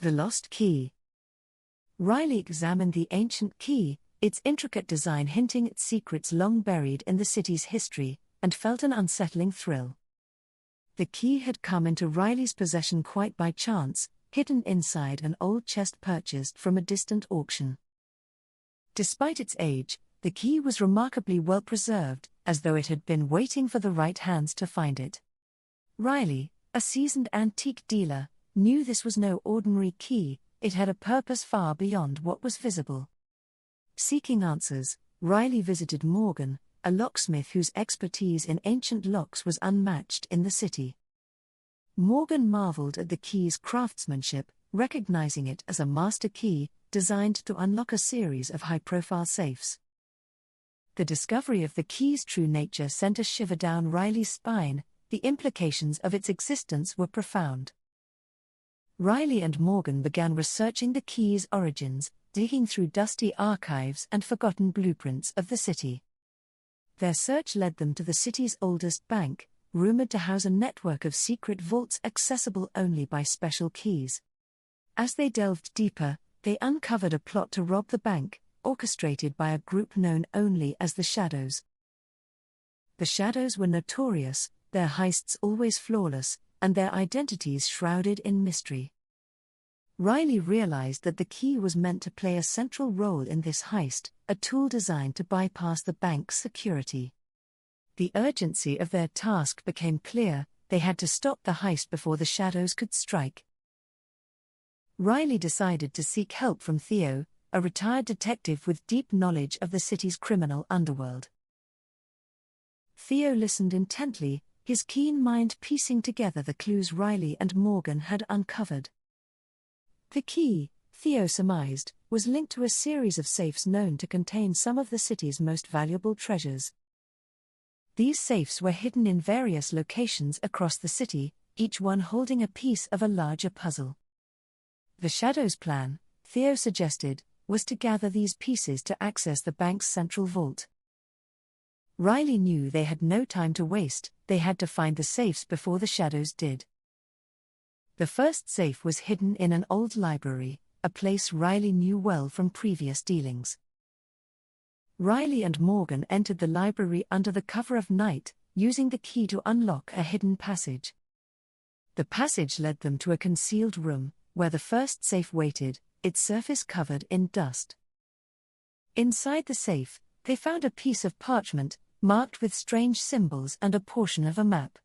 The lost key. Riley examined the ancient key, its intricate design hinting at secrets long buried in the city's history, and felt an unsettling thrill. The key had come into Riley's possession quite by chance, hidden inside an old chest purchased from a distant auction. Despite its age, the key was remarkably well preserved, as though it had been waiting for the right hands to find it. Riley, a seasoned antique dealer, knew this was no ordinary key, it had a purpose far beyond what was visible. Seeking answers, Riley visited Morgan, a locksmith whose expertise in ancient locks was unmatched in the city. Morgan marveled at the key's craftsmanship, recognizing it as a master key, designed to unlock a series of high-profile safes. The discovery of the key's true nature sent a shiver down Riley's spine. The implications of its existence were profound. Riley and Morgan began researching the key's origins, digging through dusty archives and forgotten blueprints of the city. Their search led them to the city's oldest bank, rumored to house a network of secret vaults accessible only by special keys. As they delved deeper, they uncovered a plot to rob the bank, orchestrated by a group known only as the Shadows. The Shadows were notorious, their heists always flawless, and their identities shrouded in mystery. Riley realized that the key was meant to play a central role in this heist, a tool designed to bypass the bank's security. The urgency of their task became clear, they had to stop the heist before the Shadows could strike. Riley decided to seek help from Theo, a retired detective with deep knowledge of the city's criminal underworld. Theo listened intently, his keen mind piecing together the clues Riley and Morgan had uncovered. The key, Theo surmised, was linked to a series of safes known to contain some of the city's most valuable treasures. These safes were hidden in various locations across the city, each one holding a piece of a larger puzzle. The Shadows' plan, Theo suggested, was to gather these pieces to access the bank's central vault. Riley knew they had no time to waste, they had to find the safes before the Shadows did. The first safe was hidden in an old library, a place Riley knew well from previous dealings. Riley and Morgan entered the library under the cover of night, using the key to unlock a hidden passage. The passage led them to a concealed room, where the first safe waited, its surface covered in dust. Inside the safe, they found a piece of parchment, marked with strange symbols and a portion of a map.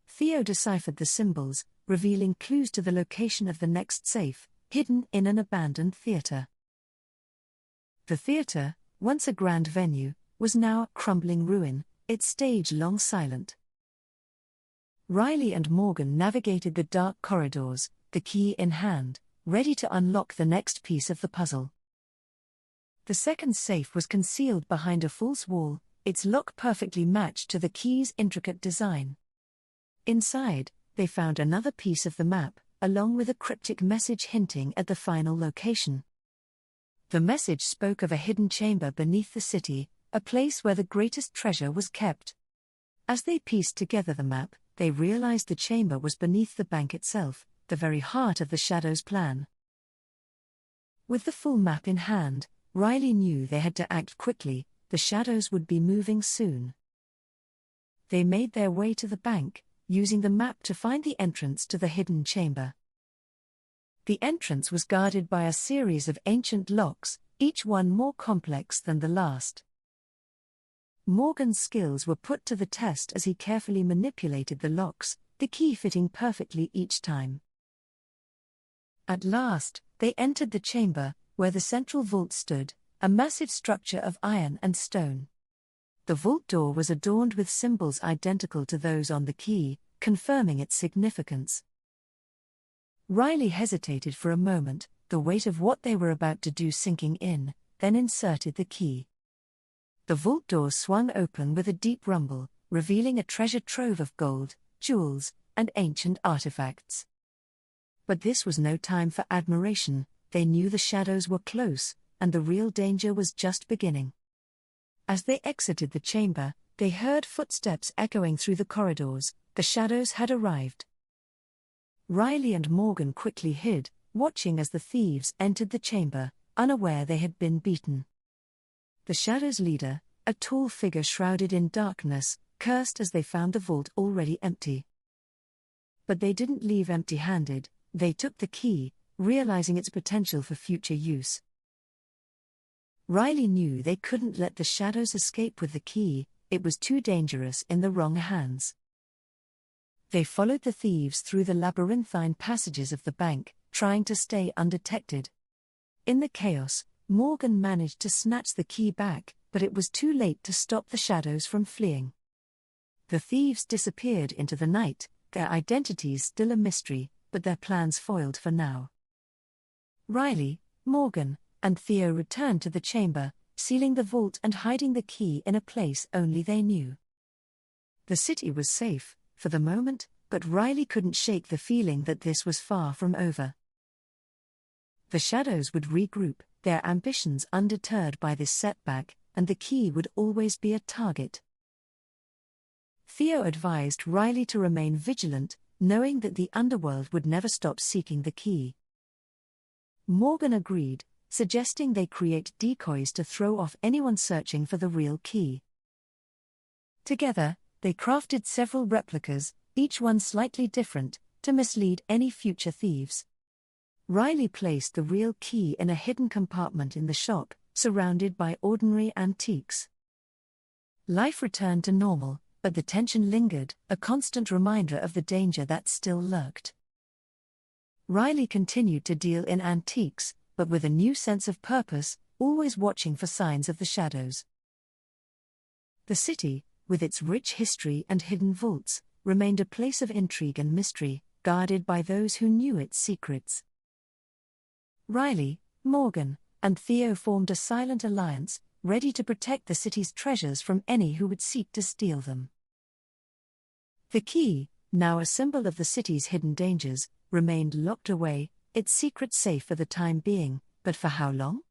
Theo deciphered the symbols, revealing clues to the location of the next safe, hidden in an abandoned theater. The theater, once a grand venue, was now a crumbling ruin, its stage long silent. Riley and Morgan navigated the dark corridors, the key in hand, ready to unlock the next piece of the puzzle. The second safe was concealed behind a false wall, its lock perfectly matched to the key's intricate design. Inside, they found another piece of the map, along with a cryptic message hinting at the final location. The message spoke of a hidden chamber beneath the city, a place where the greatest treasure was kept. As they pieced together the map, they realized the chamber was beneath the bank itself, the very heart of the Shadows' plan. With the full map in hand, Riley knew they had to act quickly, the Shadows would be moving soon. They made their way to the bank, using the map to find the entrance to the hidden chamber. The entrance was guarded by a series of ancient locks, each one more complex than the last. Morgan's skills were put to the test as he carefully manipulated the locks, the key fitting perfectly each time. At last, they entered the chamber, where the central vault stood, a massive structure of iron and stone. The vault door was adorned with symbols identical to those on the key, confirming its significance. Riley hesitated for a moment, the weight of what they were about to do sinking in, then inserted the key. The vault door swung open with a deep rumble, revealing a treasure trove of gold, jewels, and ancient artifacts. But this was no time for admiration, they knew the Shadows were close, and the real danger was just beginning. As they exited the chamber, they heard footsteps echoing through the corridors, the Shadows had arrived. Riley and Morgan quickly hid, watching as the thieves entered the chamber, unaware they had been beaten. The Shadows' leader, a tall figure shrouded in darkness, cursed as they found the vault already empty. But they didn't leave empty-handed, they took the key, realizing its potential for future use. Riley knew they couldn't let the Shadows escape with the key, it was too dangerous in the wrong hands. They followed the thieves through the labyrinthine passages of the bank, trying to stay undetected. In the chaos, Morgan managed to snatch the key back, but it was too late to stop the Shadows from fleeing. The thieves disappeared into the night, their identities still a mystery, but their plans foiled for now. Riley, Morgan, and Theo returned to the chamber, sealing the vault and hiding the key in a place only they knew. The city was safe, for the moment, but Riley couldn't shake the feeling that this was far from over. The Shadows would regroup, their ambitions undeterred by this setback, and the key would always be a target. Theo advised Riley to remain vigilant, knowing that the underworld would never stop seeking the key. Morgan agreed, suggesting they create decoys to throw off anyone searching for the real key. Together, they crafted several replicas, each one slightly different, to mislead any future thieves. Riley placed the real key in a hidden compartment in the shop, surrounded by ordinary antiques. Life returned to normal, but the tension lingered, a constant reminder of the danger that still lurked. Riley continued to deal in antiques, but with a new sense of purpose, always watching for signs of the Shadows. The city, with its rich history and hidden vaults, remained a place of intrigue and mystery, guarded by those who knew its secrets. Riley, Morgan, and Theo formed a silent alliance, ready to protect the city's treasures from any who would seek to steal them. The key, now a symbol of the city's hidden dangers, remained locked away, its secret safe for the time being, but for how long?